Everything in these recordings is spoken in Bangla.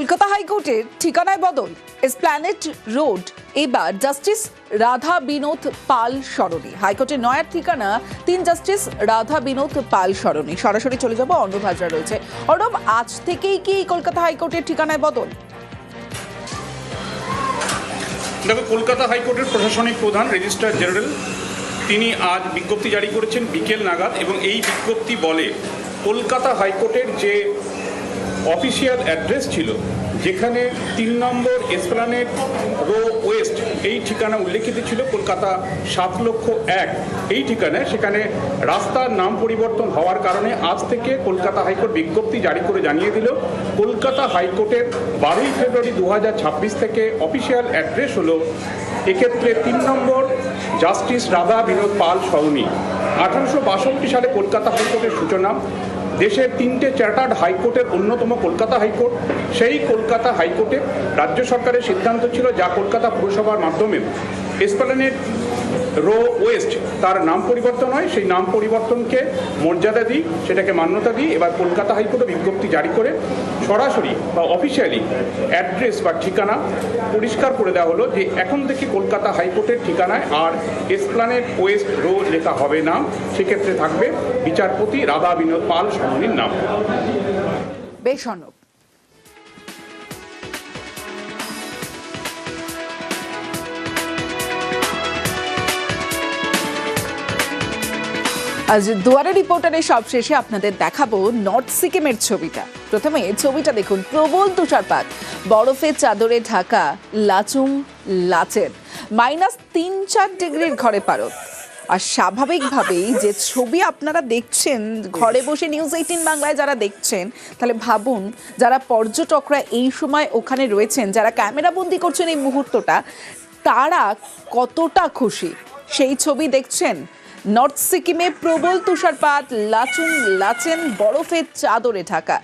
কলকাতা হাইকোর্টের ঠিকানায় বদল, এসপ্ল্যানেড রোড এবার জাস্টিস রাধা বিনোদ পাল সরণি। হাইকোর্টের নয়ার ঠিকানা 3 জাস্টিস রাধা বিনোদ পাল সরণি। সরাসরি চলে যাব, অর্ণব হাজরা রয়েছে। অর্ণব, আজ থেকেই কি কলকাতা হাইকোর্টের ঠিকানায় বদল? দেখো, কলকাতা হাইকোর্টের প্রশাসনিক প্রধান রেজিস্ট্রার জেনারেল তিনি আজ বিজ্ঞপ্তি জারি করেছেন বিকেল নাগাদ, এবং এই বিজ্ঞপ্তি বলে কলকাতা হাইকোর্টের যে অফিসিয়াল অ্যাড্রেস ছিল, যেখানে 3 নম্বর এসপ্ল্যানেড রো ওয়েস্ট এই ঠিকানা উল্লেখিত ছিল কলকাতা 7,01,000 এই ঠিকানায়, সেখানে রাস্তার নাম পরিবর্তন হওয়ার কারণে আজ থেকে কলকাতা হাইকোর্ট বিজ্ঞপ্তি জারি করে জানিয়ে দিল কলকাতা হাইকোর্টের 12ই ফেব্রুয়ারি 2026 থেকে অফিসিয়াল অ্যাড্রেস হলো এক্ষেত্রে 3 নম্বর জাস্টিস রাধা বিনোদ পাল সরণি। 1862 সালে কলকাতা হাইকোর্টের সূচনা। দেশের 3টে চার্টার্ড হাইকোর্টের অন্যতম কলকাতা হাইকোর্ট। সেই কলকাতা হাইকোর্টে রাজ্য সরকারের সিদ্ধান্ত ছিল, যা কলকাতা পুরসভার মাধ্যমে এসপ্ল্যানেড রো ওয়েস্ট তার নাম পরিবর্তন হয়, সেই নাম পরিবর্তনকে মর্যাদা দিই, সেটাকে মান্যতা দিই। এবার কলকাতা হাইকোর্টে বিজ্ঞপ্তি জারি করে সরাসরি বা অফিসিয়ালি অ্যাড্রেস বা ঠিকানা পরিষ্কার করে দেওয়া হলো যে এখন থেকে কলকাতা হাইকোর্টের ঠিকানায় আর এসপ্ল্যানেড ওয়েস্ট রো লেখা হবে না, সেক্ষেত্রে থাকবে বিচারপতি রাধা বিনোদ পাল সরণির নাম। বেশ অর্ণব। আজ দুয়ারে রিপোর্টারের সবশেষে আপনাদের দেখাবো নর্থ সিকিমের ছবিটা। প্রথমে ছবিটা দেখুন, প্রবল তুষারপাত, বরফের চাদরে ঢাকা লাচুং লাচেন, -3-4 ডিগ্রির ঘরে পারদ। আর স্বাভাবিকভাবেই যে ছবি আপনারা দেখছেন ঘরে বসে নিউজ 18 বাংলায় যারা দেখছেন, তাহলে ভাবুন যারা পর্যটকরা এই সময় ওখানে রয়েছেন, যারা ক্যামেরা বন্দি করছেন এই মুহূর্তটা, তারা কতটা খুশি সেই ছবি দেখছেন। নর্থ সিকিমে প্রবল তুষারপাত, লাচুং লাচেন, বরফের চাদরে ঢাকা।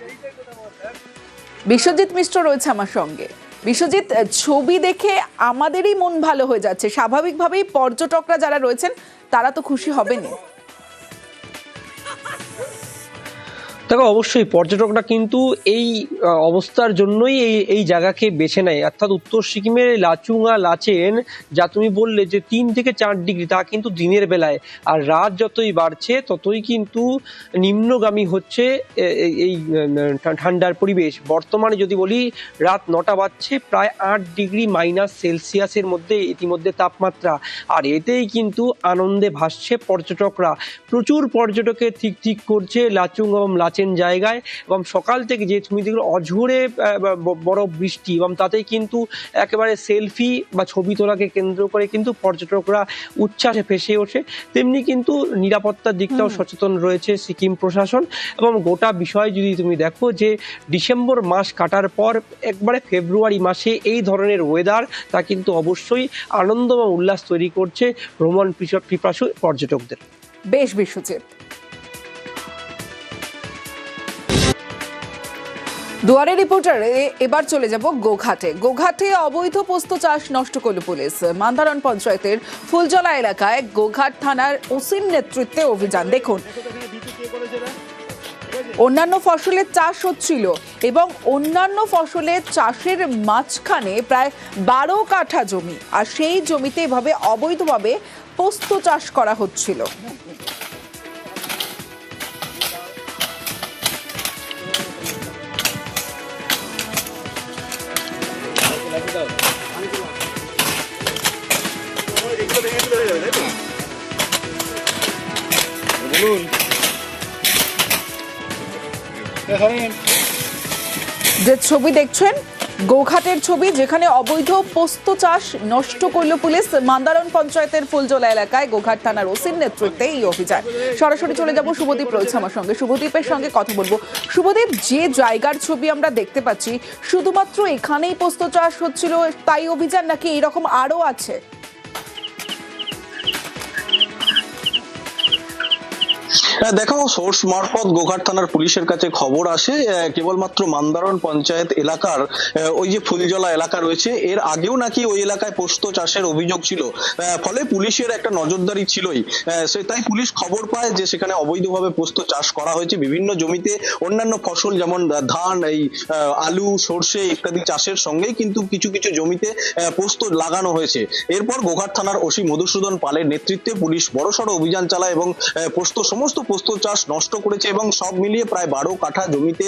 বিশ্বজিৎ মিশ্র রয়েছে আমার সঙ্গে। বিশ্বজিৎ, ছবি দেখে আমাদেরই মন ভালো হয়ে যাচ্ছে। স্বাভাবিকভাবেই পর্যটকরা যারা রয়েছেন তারা তো খুশি হবেনই। দেখো, অবশ্যই পর্যটকরা কিন্তু এই অবস্থার জন্যই এই জায়গাকে বেছে নেয়, অর্থাৎ উত্তর সিকিমের লাচুঙা লাচেন, যা তুমি বললে যে 3 থেকে 4 ডিগ্রি, তা কিন্তু দিনের বেলায়। আর রাত যতই বাড়ছে ততই কিন্তু নিম্নগামী হচ্ছে এই ঠান্ডার পরিবেশ। বর্তমানে যদি বলি, রাত 9টা বাজছে, প্রায় 8 ডিগ্রি -সেলসিয়াসের মধ্যে ইতিমধ্যে তাপমাত্রা। আর এতেই কিন্তু আনন্দে ভাসছে পর্যটকরা। প্রচুর পর্যটকের ঠিক করছে লাচুং এবং লাচেন জায়গায়, এবং সকাল থেকে যে তুমি দেখো অঝোরে বরফ বৃষ্টি, এবং তাতেই কিন্তু একেবারে সেলফি বা ছবি তোলাকে কেন্দ্র করে কিন্তু পর্যটকরা উচ্ছ্বাসে ভেসে ওঠে। তেমনি কিন্তু নিরাপত্তার দিকটাও সচেতন রয়েছে সিকিম প্রশাসন। এবং গোটা বিষয় যদি তুমি দেখো যে ডিসেম্বর মাস কাটার পর একবারে ফেব্রুয়ারি মাসে এই ধরনের ওয়েদার, তা কিন্তু অবশ্যই আনন্দ এবং উল্লাস তৈরি করছে ভ্রমণ পিপাসু পর্যটকদের। বেশ বিশ্বজিৎ। দুয়ারে রিপোর্টারে এবার চলে যাব গোঘাটে। গোঘাটে অবৈধ পোস্ত চাষ নষ্ট করল পুলিশ। মান্দারণ পঞ্চায়েতের ফুলজলা এলাকায় গোঘাট থানার ওসির নেতৃত্বে অভিযান। দেখুন, অন্যান্য ফসলের চাষ হচ্ছিল এবং অন্যান্য ফসলের চাষের মাঝখানে প্রায় 12 কাঠা জমি, আর সেই জমিতে এভাবে অবৈধভাবে পোস্ত চাষ করা হচ্ছিল। যে ছবি দেখছেন গোঘাটের ছবি, যেখানে অবৈধ পোস্ত চাষ নষ্ট করল পুলিশ। মান্দারণ পঞ্চায়েতের ফুলজলা এলাকায় গোঘাট থানার ওসির নেতৃত্বে এই অভিযান। সরাসরি চলে যাব, শুভদীপ রয়েছে আমার সঙ্গে। শুভদীপের সঙ্গে কথা বলবো। শুভদীপ, যে জায়গার ছবি আমরা দেখতে পাচ্ছি, শুধুমাত্র এখানেই পোস্ত চাষ হচ্ছিল তাই অভিযান, নাকি এরকম আরো আছে? দেখো, সোর্স মারফত গোঘাট থানার পুলিশের কাছে খবর আসে কেবলমাত্র মান্দারণ পঞ্চায়েত এলাকার ওই যে ফুলজলা এলাকা রয়েছে, এর আগেও নাকি ওই এলাকায় পোস্ত চাষের অভিযোগ ছিল। ফলে পুলিশের একটা নজরদারি ছিলই। তাই পুলিশ খবর পায় যে সেখানে অবৈধভাবে পোস্ত চাষ করা হয়েছে। বিভিন্ন জমিতে অন্যান্য ফসল যেমন ধান, এই আলু, সর্ষে ইত্যাদি চাষের সঙ্গেই কিন্তু কিছু কিছু জমিতে পোস্ত লাগানো হয়েছে। এরপর গোঘাট থানার ওসি মধুসূদন পালের নেতৃত্বে পুলিশ বড়সড় অভিযান চালায় এবং সমস্ত পোস্ত চাষ নষ্ট করেছে এবং সব মিলিয়ে প্রায় 12 কাঠা জমিতে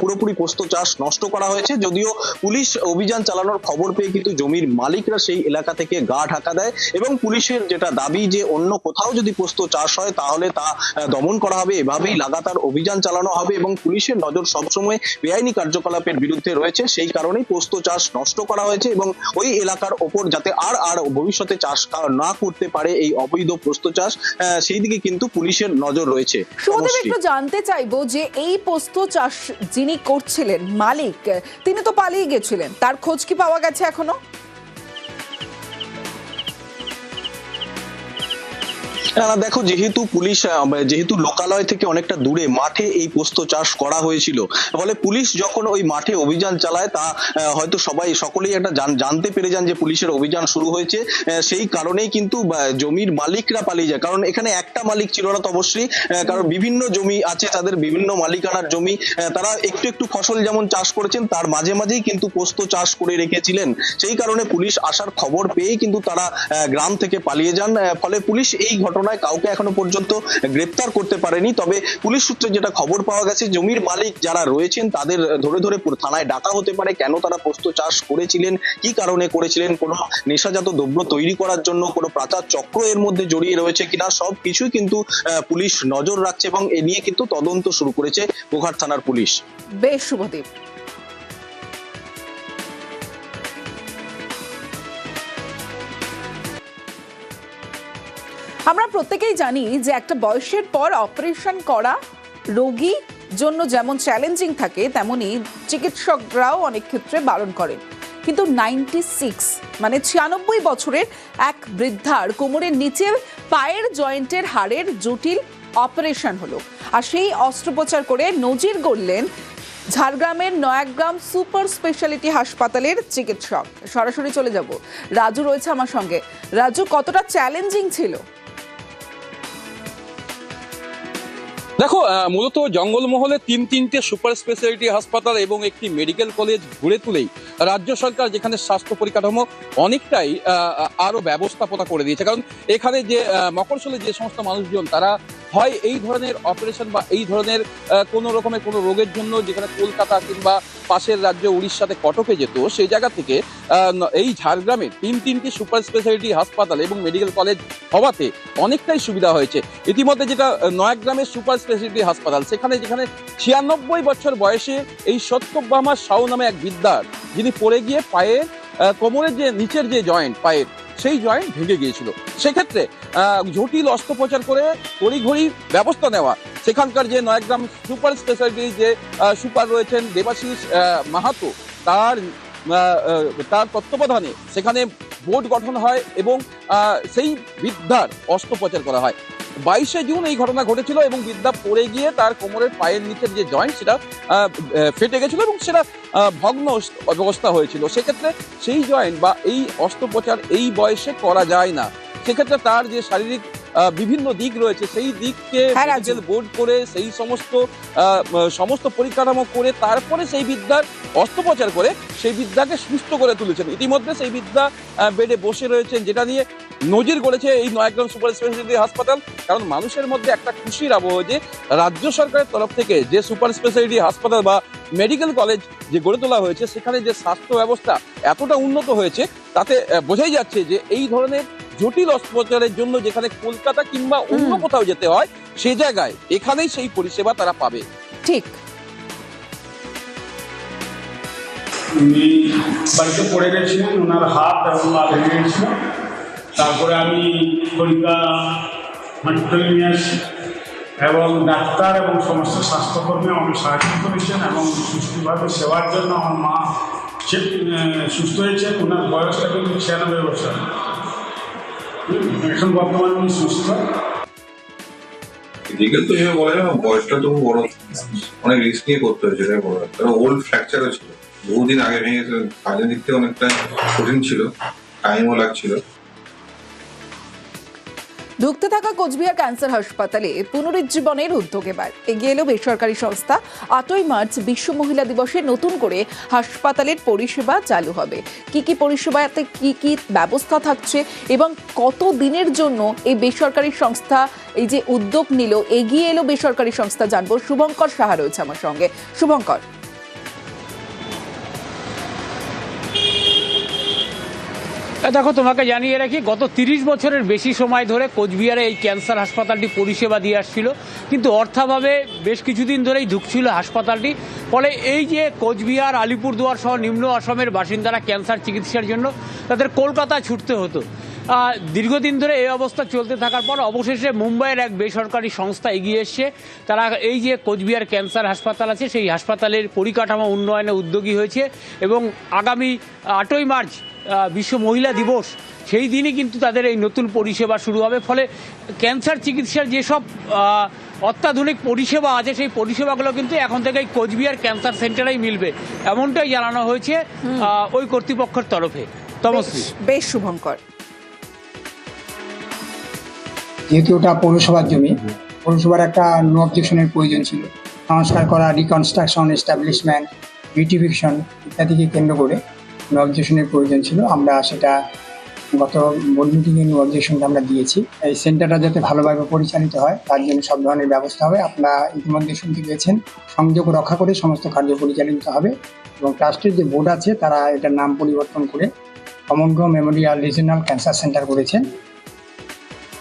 পুরোপুরি পোস্ত চাষ নষ্ট করা হয়েছে। যদিও পুলিশ অভিযান চালানোর খবর পেয়ে কিন্তু জমির মালিকরা সেই এলাকা থেকে গা ঢাকা দেয় এবং পুলিশের যেটা দাবি যে অন্য কোথাও যদি পোস্ত চাষ হয় তাহলে তা দমন করা হবে। এভাবেই লাগাতার অভিযান চালানো হবে এবং পুলিশের নজর সবসময় বেআইনি কার্যকলাপের বিরুদ্ধে রয়েছে। সেই কারণেই পোস্ত চাষ নষ্ট করা হয়েছে এবং ওই এলাকার ওপর যাতে আর ভবিষ্যতে চাষ না করতে পারে এই অবৈধ পোস্ত চাষ, সেই দিকে কিন্তু পুলিশের নজর রয়েছে। সুমদেব, একটু জানতে চাইবো যে এই পোস্ত চাষ যিনি করছিলেন মালিক, তিনি তো পালিয়ে গেছিলেন, তার খোঁজ কি পাওয়া গেছে এখনো? দেখো, যেহেতু লোকালয় থেকে অনেকটা দূরে মাঠে এই পোস্ত চাষ করা হয়েছিল, ফলে পুলিশ যখন ওই মাঠে অভিযান চালায় তা হয়তো সকলেই একটা জানতে পেরে যান যে পুলিশের অভিযান শুরু হয়েছে। সেই কারণেই কিন্তু জমির মালিকরা পালিয়ে যায়। কারণ এখানে একটা মালিক ছিল না তো অবশ্যই, কারণ বিভিন্ন জমি আছে, তাদের বিভিন্ন মালিকানার জমি, তারা একটু একটু ফসল যেমন চাষ করেছেন তার মাঝে মাঝেই কিন্তু পোস্ত চাষ করে রেখেছিলেন। সেই কারণে পুলিশ আসার খবর পেয়েই কিন্তু তারা গ্রাম থেকে পালিয়ে যান। ফলে পুলিশ এই ঘটনায় কাউকে এখনো পর্যন্ত গ্রেপ্তার করতে পারেনি। তবে পুলিশ সূত্রে যেটা খবর পাওয়া গেছে, জমির মালিক যারা রয়েছেন তাদের ধরে ধরে থানায় ডাকা হতে পারে। কেন তারা পোস্ত চাষ করেছিলেন, কি কারণে করেছিলেন, কোনো নেশাজাত দ্রব্য তৈরি করার জন্য কোনো পাচার চক্র এর মধ্যে জড়িয়ে রয়েছে কিনা, সবকিছুই কিন্তু পুলিশ নজর রাখছে এবং এ নিয়ে কিন্তু তদন্ত শুরু করেছে গোঘাট থানার পুলিশ। বেশ, শুভদীপ। আমরা প্রত্যেকেই জানি যে একটা বয়সের পর অপারেশন করা রোগী জন্য যেমন চ্যালেঞ্জিং থাকে, তেমনি চিকিৎসকরাও অনেক ক্ষেত্রে বারণ করেন। কিন্তু 96 বছরের এক বৃদ্ধার কোমরের নিচের পায়ের জয়েন্টের হাড়ের জটিল অপারেশন হলো, আর সেই অস্ত্রোপচার করে নজির গড়লেন ঝাড়গ্রামের নয়াগ্রাম সুপার স্পেশালিটি হাসপাতালের চিকিৎসক। সরাসরি চলে যাব, রাজু রয়েছে আমার সঙ্গে। রাজু, কতটা চ্যালেঞ্জিং ছিল? দেখো, মূলত জঙ্গলমহলে তিনটে সুপার স্পেশালিটি হাসপাতাল এবং একটি মেডিকেল কলেজ গড়ে তুলেই রাজ্য সরকার যেখানে স্বাস্থ্য পরিকাঠামো অনেকটাই আরো ব্যবস্থাপনা করে দিয়েছে। কারণ এখানে যে মফস্বলে যে সমস্ত মানুষজন তারা হয় এই ধরনের অপারেশন বা এই ধরনের কোনো রকমের কোনো রোগের জন্য যেখানে কলকাতা কিংবা পাশের রাজ্য উড়িষ্যাতে কটকে যেত, সেই জায়গা থেকে এই ঝাড়গ্রামের তিনটি সুপার স্পেশালিটি হাসপাতাল এবং মেডিকেল কলেজ হওয়াতে অনেকটাই সুবিধা হয়েছে। ইতিমধ্যে যেটা নয়াগ্রামের সুপার স্পেশালিটি হাসপাতাল, যেখানে 96 বছর বয়সে এই সত্যভামা সাউ নামে এক বৃদ্ধার, যিনি পড়ে গিয়ে পায়ের কোমরের যে নিচের যে জয়েন্ট পায়ের সেই জয়েন্ট ভেঙে গিয়েছিল। সেক্ষেত্রে জটিল অস্ত্রোপচার করে তড়িঘড়ি ব্যবস্থা নেওয়া, সেখানকার যে নয়াগ্রাম সুপার স্পেশালিটি যে সুপার রয়েছেন দেবাশিস মাহাতো, তার তত্ত্বাবধানে সেখানে বোর্ড গঠন হয় এবং সেই বৃদ্ধার অস্ত্রোপচার করা হয়। 22শে জুন এই ঘটনা ঘটেছিল এবং বৃদ্ধা পড়ে গিয়ে তার কোমরের পায়ের নিচের যে জয়েন্ট সেটা ফেটে গেছিল এবং সেটা ভগ্ন অবস্থা হয়েছিল। সেক্ষেত্রে সেই জয়েন্ট বা এই অস্ত্রোপচার এই বয়সে করা যায় না। সেক্ষেত্রে তার যে শারীরিক বিভিন্ন দিক রয়েছে সেই দিককে মেডিকেল বোর্ড করে সেই সমস্ত পরিকাঠামো করে তারপরে সেই বৃদ্ধার অস্ত্রোপচার করে সেই বৃদ্ধাকে সুস্থ করে তুলেছেন। ইতিমধ্যে সেই বৃদ্ধা বেডে বসে রয়েছেন, যেটা নিয়ে নজির করেছে এই নয়াগ্রাম সুপার স্পেশালিটি হাসপাতাল। কারণ মানুষের মধ্যে একটা খুশির আবহ যে রাজ্য সরকারের তরফ থেকে যে সুপার স্পেশালিটি হাসপাতাল বা মেডিকেল কলেজ যে গড়ে তোলা হয়েছে, সেখানে যে স্বাস্থ্য ব্যবস্থা এতটা উন্নত হয়েছে, তাতে বোঝাই যাচ্ছে যে এই ধরনের জটিল অস্ত্রোপচারের জন্য যেখানে কলকাতা কিংবা অন্য কোথাও যেতে হয়, সে জায়গায় এখানেই সেই পরিষেবা তারা পাবে। ঠিক। উনি বাড়িতে পড়ে গেছিলেন, ওনার হাত এবং পা ভেঙে গেছিল। তারপরে আমি কলকাতা মেডিকেলে নিয়ে আসি এবং ডাক্তার এবং সমস্ত স্বাস্থ্যকর্মী আমাকে সাহায্য করেছেন এবং সুস্থভাবে সেবার জন্য আমার মা সুস্থ হয়েছেন। ওনার বয়সটা কিন্তু 96 বছর, এখন বর্তমানে উনি সুস্থ। লিগেল তো যেভাবে বলা যায় না, বয়সটা তো বড়, অনেক রিস্ক নিয়ে করতে হয়েছে, এটাই বড় ব্যাপার। ওল্ড ফ্র্যাকচারও ছিল, বহুদিন আগে ভেঙেছে, কাজের দিক থেকে অনেকটা কঠিন ছিল, টাইমও লাগছিল। ঢুকতে থাকা কোচবিহার ক্যান্সার হাসপাতালে পুনরুজ্জীবনের উদ্যোগ এবার এগিয়ে এলো বেসরকারি সংস্থা। 8ই মার্চ বিশ্ব মহিলা দিবসে নতুন করে হাসপাতালের পরিষেবা চালু হবে। কি পরিষেবাতে কি ব্যবস্থা থাকছে এবং কত দিনের জন্য এই বেসরকারি সংস্থা এই যে উদ্যোগ নিল, এগিয়ে এলো বেসরকারি সংস্থা, জানবো। শুভঙ্কর সাহা রয়েছে আমার সঙ্গে। শুভঙ্কর, দেখো, তোমাকে জানিয়ে রাখি, গত 30 বছরের বেশি সময় ধরে কোচবিহারে এই ক্যান্সার হাসপাতালটি পরিষেবা দিয়ে আসছিল, কিন্তু অর্থাভাবে বেশ কিছুদিন ধরেই ঢুকছিল হাসপাতালটি। ফলে এই যে কোচবিহার, আলিপুরদুয়ার সহ নিম্ন আসামের বাসিন্দারা ক্যান্সার চিকিৎসার জন্য তাদের কলকাতা ছুটতে হতো। দীর্ঘদিন ধরে এই অবস্থা চলতে থাকার পর অবশেষে মুম্বাইয়ের এক বেসরকারি সংস্থা এগিয়ে এসছে। তারা এই যে কোচবিহার ক্যান্সার হাসপাতাল আছে সেই হাসপাতালের পরিকাঠামো উন্নয়নে উদ্যোগী হয়েছে এবং আগামী 8ই মার্চ বিশ্ব মহিলা দিবস, সেই দিনই কিন্তু তাদের এই নতুন পরিষেবা শুরু হবে। ফলে ক্যান্সার চিকিৎসার যেসব অত্যাধুনিক পরিষেবা আছে সেই পরিষেবাগুলো কিন্তু এখন থেকেই কোচবিহার ক্যান্সার সেন্টারেই মিলবে, এমনটাই জানানো হয়েছে ওই কর্তৃপক্ষের তরফে। তমশ্রী। বেশ শুভঙ্কর, যেহেতু ওটা পৌরসভার জমি, পৌরসভার একটা নো অবজেকশনের প্রয়োজন ছিল। সংস্কার করা, রিকনস্ট্রাকশন, এস্টাবলিশমেন্ট, বিউটিফিকেশন ইত্যাদিকে কেন্দ্র করে নো অবজেকশনের প্রয়োজন ছিল। আমরা সেটা গত বোর্ড মিটিংয়ে নো অবজেকশনটা আমরা দিয়েছি। এই সেন্টারটা যাতে ভালোভাবে পরিচালিত হয় তার জন্য সব ধরনের ব্যবস্থা হবে। আপনারা ইতিমধ্যে শুনতে পেয়েছেন, সংযোগ রক্ষা করে সমস্ত কার্য পরিচালিত হবে এবং ট্রাস্টের যে বোর্ড আছে তারা এটার নাম পরিবর্তন করে সমগ্র মেমোরিয়াল রিজিওনাল ক্যান্সার সেন্টার করেছেন।